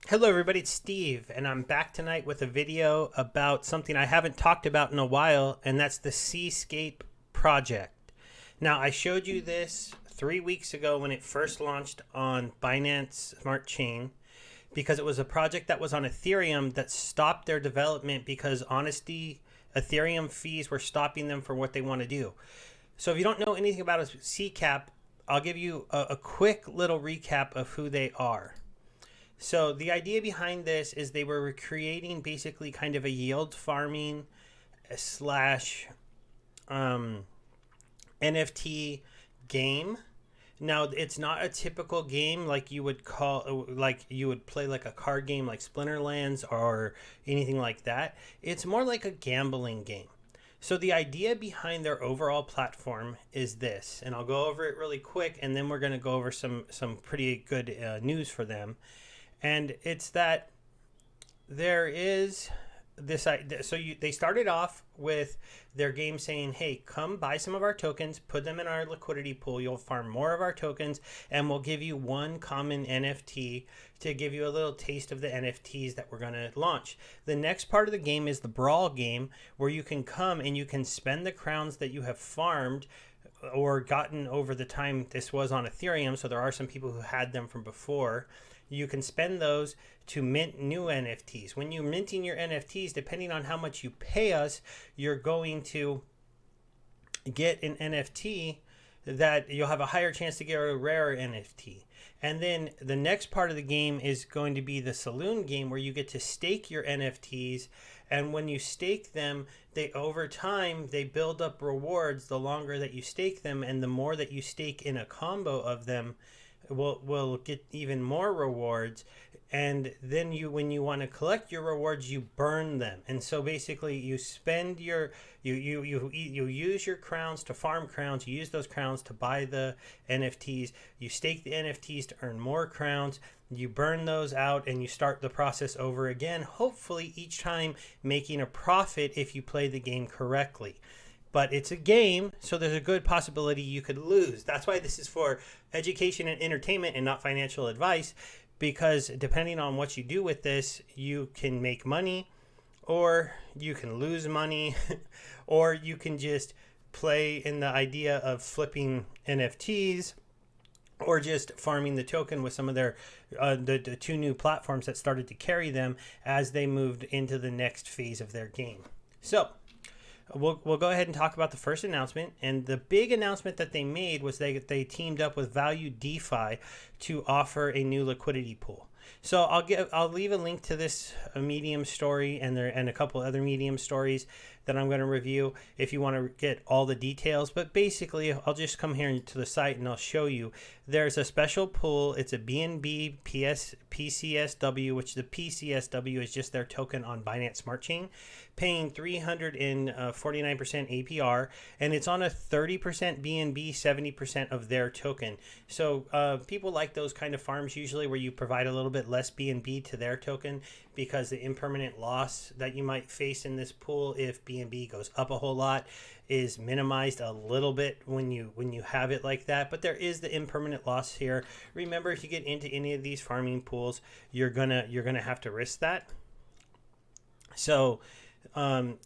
Hello everybody, it's Steve, and I'm back tonight with a video about something I haven't talked about in a while, and that's the Seascape project. Now, I showed you this 3 weeks ago when it first launched on Binance Smart Chain, because it was a project that was on Ethereum that stopped their development because honesty, Ethereum fees were stopping them from what they want to do. So if you don't know anything about a Seascape, I'll give you a quick little recap of who they are. So the idea behind this is they were creating basically kind of a yield farming slash NFT game. Now it's not a typical game like you would play like a card game like Splinterlands or anything like that. It's more like a gambling game. So the idea behind their overall platform is this, and I'll go over it really quick, and then we're going to go over some pretty good news for them. And it's that there is this. So they started off with their game saying, "Hey, come buy some of our tokens, put them in our liquidity pool. You'll farm more of our tokens, and we'll give you one common NFT to give you a little taste of the NFTs that we're going to launch." The next part of the game is the brawl game, where you can come and you can spend the crowns that you have farmed or gotten over the time this was on Ethereum. So there are some people who had them from before. You can spend those to mint new NFTs. When you're minting your NFTs, depending on how much you pay us, you're going to get an NFT that you'll have a higher chance to get a rarer NFT. And then the next part of the game is going to be the saloon game, where you get to stake your NFTs. And when you stake them, over time they build up rewards the longer that you stake them, and the more that you stake in a combo of them will get even more rewards. And then when you want to collect your rewards, you burn them. And so basically you spend you use your crowns to farm crowns. You use those crowns to buy the NFTs. You stake the NFTs to earn more crowns. You burn those out and you start the process over again, hopefully each time making a profit if you play the game correctly. But it's a game, so there's a good possibility you could lose. That's why this is for education and entertainment and not financial advice, because depending on what you do with this, you can make money or you can lose money or you can just play in the idea of flipping NFTs or just farming the token with some of their the two new platforms that started to carry them as they moved into the next phase of their game. So we'll go ahead and talk about the first announcement. And the big announcement that they made was they teamed up with Value DeFi to offer a new liquidity pool. So I'll leave a link to this Medium story and a couple other Medium stories that I'm going to review if you want to get all the details. But basically, I'll just come here to the site and I'll show you. There's a special pool. It's a BNB PCSW, which the PCSW is just their token on Binance Smart Chain, paying 349% APR, and it's on a 30% BNB, 70% of their token. So people like those kind of farms usually, where you provide a little bit less BNB to their token, because the impermanent loss that you might face in this pool if BNB goes up a whole lot is minimized a little bit when you have it like that. But there is the impermanent loss here. Remember, if you get into any of these farming pools, you're gonna have to risk that. So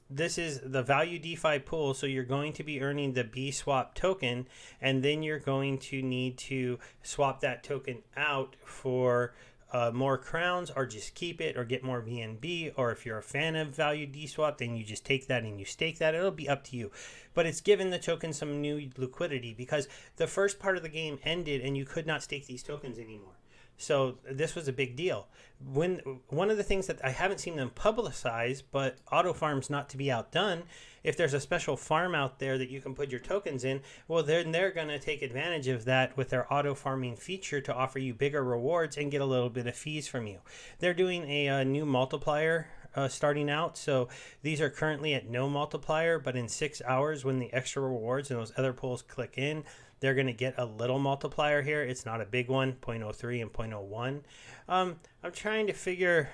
this is the Value DeFi pool. So you're going to be earning the BSwap token, and then you're going to need to swap that token out for more crowns, or just keep it or get more BNB. Or if you're a fan of Value DSwap, then you just take that and you stake that. It'll be up to you. But it's given the token some new liquidity, because the first part of the game ended and you could not stake these tokens anymore. So this was a big deal. One of the things that I haven't seen them publicize, but auto farms not to be outdone, if there's a special farm out there that you can put your tokens in, well, then they're going to take advantage of that with their auto farming feature to offer you bigger rewards and get a little bit of fees from you. They're doing a new multiplier starting out. So these are currently at no multiplier, but in 6 hours, when the extra rewards and those other pools click in, they're going to get a little multiplier here. It's not a big one, 0.03 and 0.01. I'm trying to figure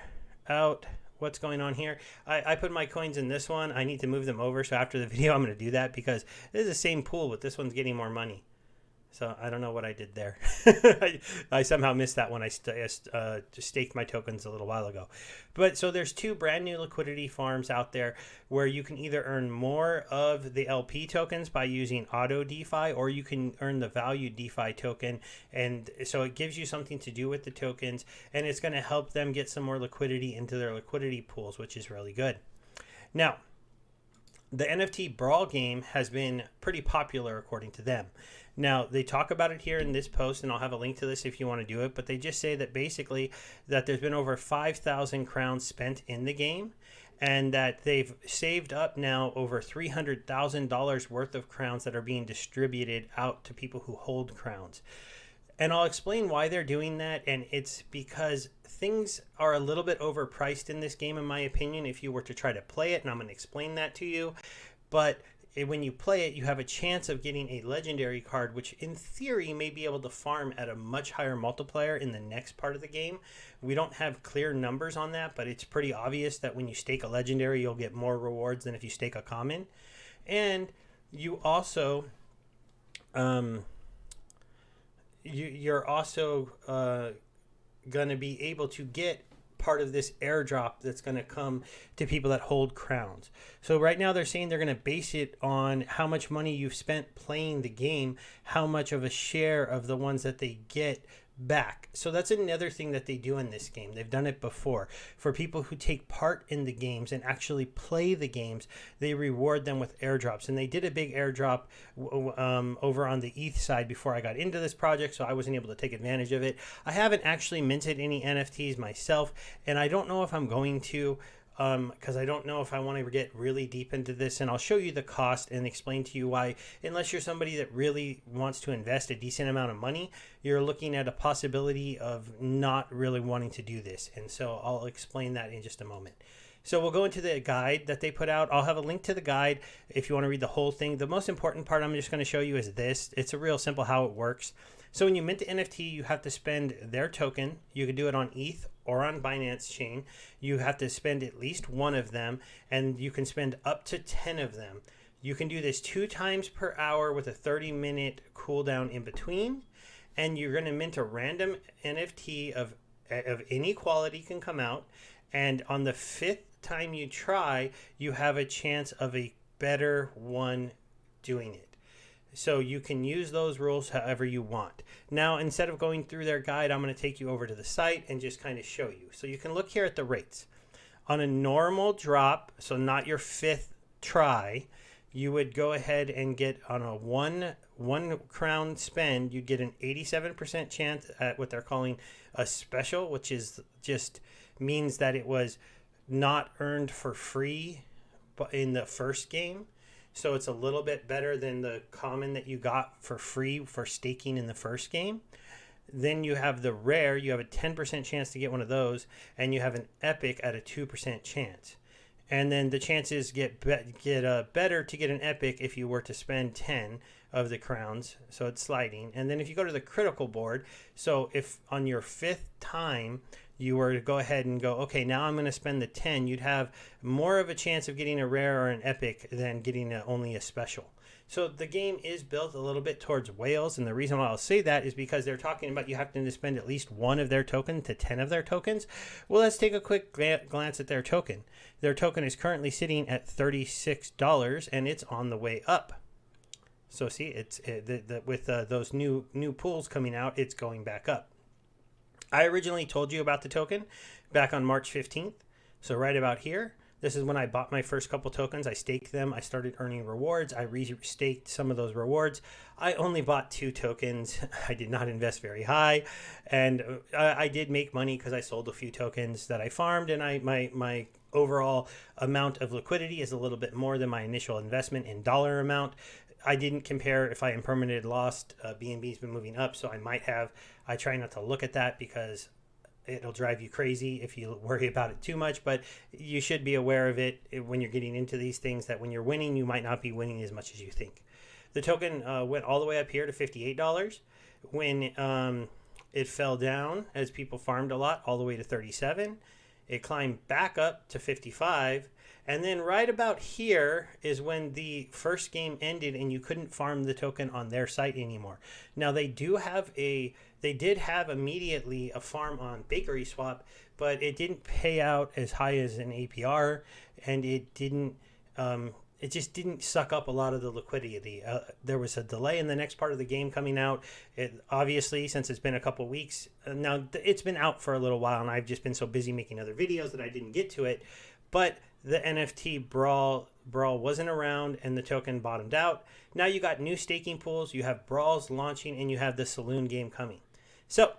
out what's going on here. I put my coins in this one. I need to move them over. So after the video, I'm going to do that, because this is the same pool, but this one's getting more money. So I don't know what I did there. I somehow missed that when I staked my tokens a little while ago. But so there's two brand new liquidity farms out there where you can either earn more of the LP tokens by using auto DeFi, or you can earn the value DeFi token. And so it gives you something to do with the tokens, and it's going to help them get some more liquidity into their liquidity pools, which is really good. Now, the NFT Brawl game has been pretty popular according to them. Now, they talk about it here in this post, and I'll have a link to this if you want to do it, but they just say that basically that there's been over 5,000 crowns spent in the game, and that they've saved up now over $300,000 worth of crowns that are being distributed out to people who hold crowns. And I'll explain why they're doing that, and it's because things are a little bit overpriced in this game, in my opinion, if you were to try to play it, and I'm going to explain that to you. But when you play it, you have a chance of getting a legendary card, which in theory may be able to farm at a much higher multiplier in the next part of the game. We don't have clear numbers on that, but it's pretty obvious that when you stake a legendary, you'll get more rewards than if you stake a common. And you also... you're also going to be able to get part of this airdrop that's going to come to people that hold crowns. So right now they're saying they're going to base it on how much money you've spent playing the game, how much of a share of the ones that they get back. So that's another thing that they do in this game. They've done it before. For people who take part in the games and actually play the games, they reward them with airdrops. And they did a big airdrop over on the ETH side before I got into this project, so I wasn't able to take advantage of it. I haven't actually minted any NFTs myself, and I don't know if I'm going to, because I don't know if I want to get really deep into this, and I'll show you the cost and explain to you why, unless you're somebody that really wants to invest a decent amount of money, you're looking at a possibility of not really wanting to do this. And so I'll explain that in just a moment. So we'll go into the guide that they put out. I'll have a link to the guide if you want to read the whole thing. The most important part I'm just going to show you is this. It's a real simple how it works. So when you mint the NFT, you have to spend their token. You can do it on ETH or on Binance chain. You have to spend at least one of them, and you can spend up to 10 of them. You can do this 2 times per hour with a 30-minute cooldown in between, and you're going to mint a random NFT of any quality can come out, and on the 5th time you try, you have a chance of a better one doing it. So you can use those rules however you want. Now, instead of going through their guide, I'm going to take you over to the site and just kind of show you. So you can look here at the rates. On a normal drop, so not your 5th try, you would go ahead and get on a one crown spend, you'd get an 87% chance at what they're calling a special, which is just means that it was not earned for free in the first game. So it's a little bit better than the common that you got for free for staking in the first game. Then you have the rare, you have a 10% chance to get one of those, and you have an epic at a 2% chance. And then the chances get better to get an epic if you were to spend 10 of the crowns, so it's sliding. And then if you go to the critical board, so if on your 5th time you were to go ahead and go, okay, now I'm going to spend the 10, you'd have more of a chance of getting a rare or an epic than getting only a special. So the game is built a little bit towards whales, and the reason why I'll say that is because they're talking about you have to spend at least 1 of their token to 10 of their tokens. Well, let's take a quick glance at their token. Their token is currently sitting at $36, and it's on the way up. So see, it's with those new pools coming out, it's going back up. I originally told you about the token back on March 15th. So right about here, this is when I bought my first couple tokens. I staked them. I started earning rewards. I restaked some of those rewards. I only bought 2 tokens. I did not invest very high. And I did make money because I sold a few tokens that I farmed. And my overall amount of liquidity is a little bit more than my initial investment in dollar amount. I didn't compare if I impermanent lost. BNB's been moving up, so I might have. I try not to look at that because it'll drive you crazy if you worry about it too much, but you should be aware of it when you're getting into these things, that when you're winning, you might not be winning as much as you think. The token went all the way up here to $58 when it fell down as people farmed a lot all the way to $37. It climbed back up to $55, And then right about here is when the first game ended and you couldn't farm the token on their site anymore. Now they did have immediately a farm on Bakery Swap, but it didn't pay out as high as an APR, and it just didn't suck up a lot of the liquidity. There was a delay in the next part of the game coming out. Obviously, since it's been a couple weeks now, it's been out for a little while, and I've just been so busy making other videos that I didn't get to it. But the NFT brawl wasn't around, and the token bottomed out. Now you got new staking pools, you have brawls launching, and you have the saloon game coming. So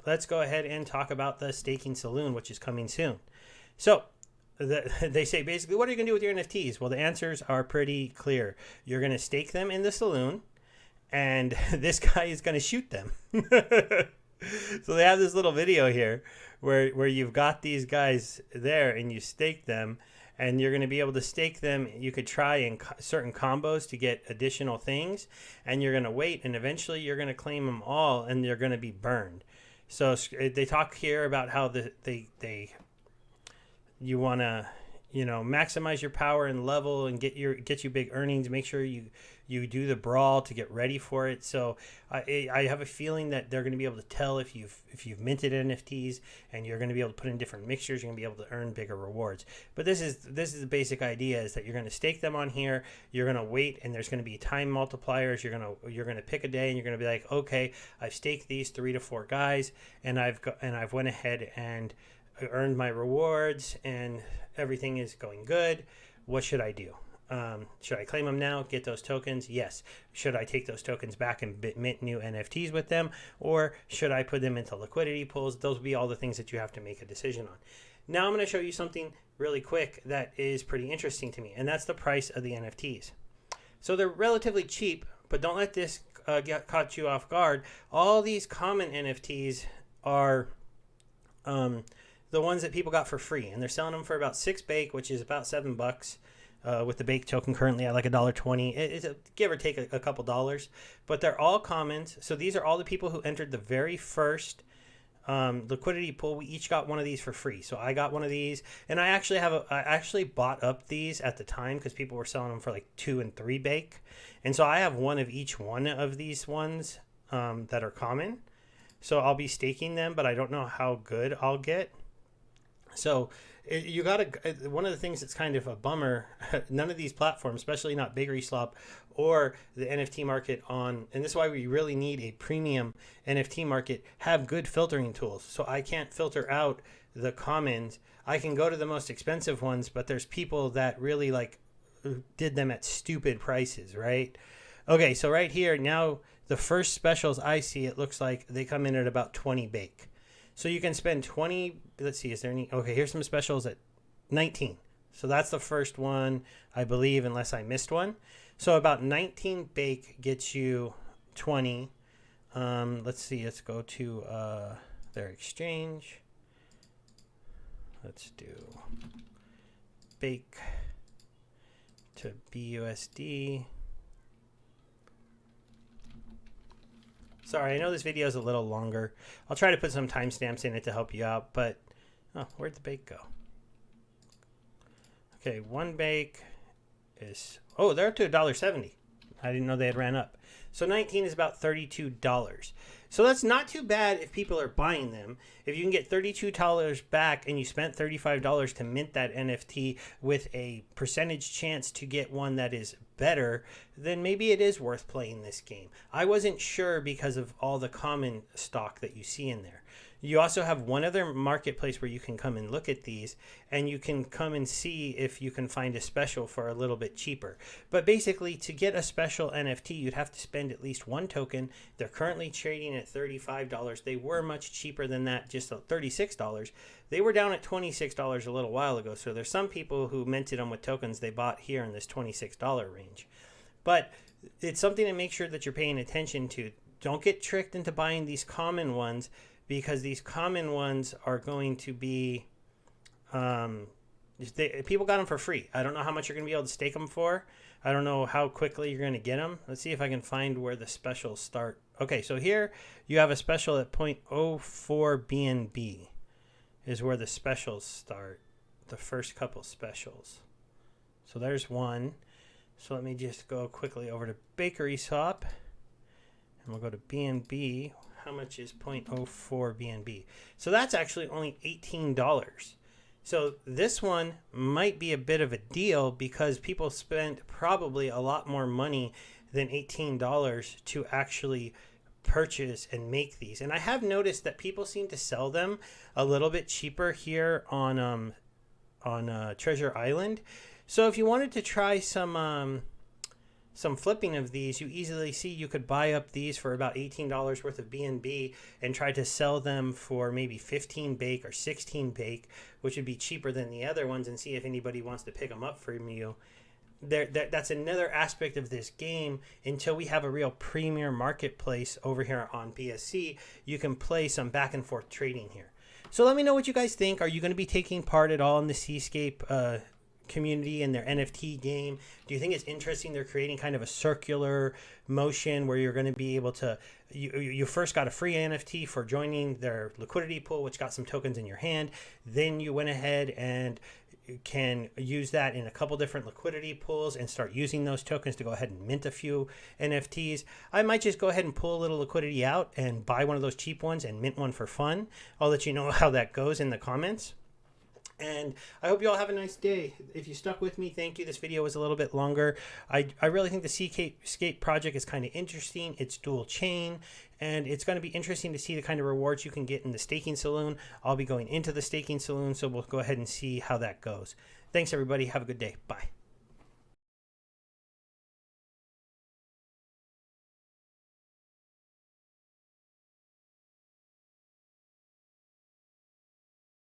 let's go ahead and talk about the staking saloon, which is coming soon. So they say basically, what are you going to do with your NFTs? Well, the answers are pretty clear. You're going to stake them in the saloon, and this guy is going to shoot them. So they have this little video here where you've got these guys there and you stake them, and you're going to be able to stake them. You could try in certain combos to get additional things, and you're going to wait, and eventually you're going to claim them all, and they're going to be burned. So they talk here about how you want to, maximize your power and level and get you big earnings. Make sure you do the brawl to get ready for it. So I have a feeling that they're going to be able to tell if you've minted NFTs, and you're going to be able to put in different mixtures. You're going to be able to earn bigger rewards. But this is the basic idea, is that you're going to stake them on here. You're going to wait, and there's going to be time multipliers. You're going to pick a day, and you're going to be like, okay, I've staked these 3 to 4 guys, and I've went ahead and earned my rewards, and everything is going good. What should I do? Should I claim them now, get those tokens? Yes. Should I take those tokens back and mint new NFTs with them? Or should I put them into liquidity pools? Those will be all the things that you have to make a decision on. Now I'm going to show you something really quick that is pretty interesting to me, and that's the price of the NFTs. So they're relatively cheap, but don't let this get caught you off guard. All these common NFTs are the ones that people got for free, and they're selling them for about 6 bake, which is about $7. With the bake token currently at like $1.20. It's give or take a couple dollars, but they're all commons. So these are all the people who entered the very first liquidity pool. We each got one of these for free. So I got one of these, and I actually bought up these at the time because people were selling them for like 2 and 3 bake, and so I have one of each one of these ones that are common. So I'll be staking them, but I don't know how good I'll get. So you got to, one of the things that's kind of a bummer, none of these platforms, especially not Bakery Swap or the NFT market and this is why we really need a premium NFT market, have good filtering tools. So I can't filter out the commons. I can go to the most expensive ones, but there's people that really did them at stupid prices, right? Okay, so right here, now the first specials I see, it looks like they come in at about 20 bake. So you can spend 20, let's see, is there any, okay, here's some specials at 19. So that's the first one, I believe, unless I missed one. So about 19 bake gets you 20. Let's see, let's go to their exchange. Let's do bake to BUSD. Sorry, I know this video is a little longer. I'll try to put some timestamps in it to help you out, but where'd the bake go? Okay, 1 bake is, they're up to $1.70. I didn't know they had ran up. So 19 is about $32. So that's not too bad if people are buying them. If you can get $32 back and you spent $35 to mint that NFT with a percentage chance to get one that is better, then maybe it is worth playing this game. I wasn't sure because of all the common stock that you see in there. You also have one other marketplace where you can come and look at these, and you can come and see if you can find a special for a little bit cheaper. But basically, to get a special NFT, you'd have to spend at least 1 token. They're currently trading at $35. They were much cheaper than that, just $36. They were down at $26 a little while ago, so there's some people who minted them with tokens they bought here in this $26 range. But it's something to make sure that you're paying attention to. Don't get tricked into buying these common ones, because these common ones are going to be, people got them for free. I don't know how much you're going to be able to stake them for. I don't know how quickly you're going to get them. Let's see if I can find where the specials start. Okay, so here you have a special at 0.04 BNB is where the specials start, the first couple specials. So there's one. So let me just go quickly over to Bakery Swap, and we'll go to BNB. How much is 0.04 BNB? So that's actually only $18. So this one might be a bit of a deal because people spent probably a lot more money than $18 to actually purchase and make these. And I have noticed that people seem to sell them a little bit cheaper here on Treasure Island. So if you wanted to try some flipping of these, you easily see you could buy up these for about $18 worth of BNB and try to sell them for maybe 15 bake or 16 bake, which would be cheaper than the other ones, and see if anybody wants to pick them up from you. That's another aspect of this game. Until we have a real premier marketplace over here on BSC, you can play some back and forth trading here. So let me know what you guys think. Are you going to be taking part at all in the Seascape community and their NFT game? Do you think it's interesting they're creating kind of a circular motion where you're going to be able to, you first got a free NFT for joining their liquidity pool, which got some tokens in your hand. Then you went ahead and can use that in a couple different liquidity pools and start using those tokens to go ahead and mint a few NFTs. I might just go ahead and pull a little liquidity out and buy one of those cheap ones and mint one for fun. I'll let you know how that goes in the comments. And I hope you all have a nice day. If you stuck with me, thank you. This video was a little bit longer. I really think the Seascape project is kind of interesting. It's dual chain, and it's going to be interesting to see the kind of rewards you can get in the staking saloon. I'll be going into the staking saloon, so we'll go ahead and see how that goes. Thanks, everybody. Have a good day. Bye.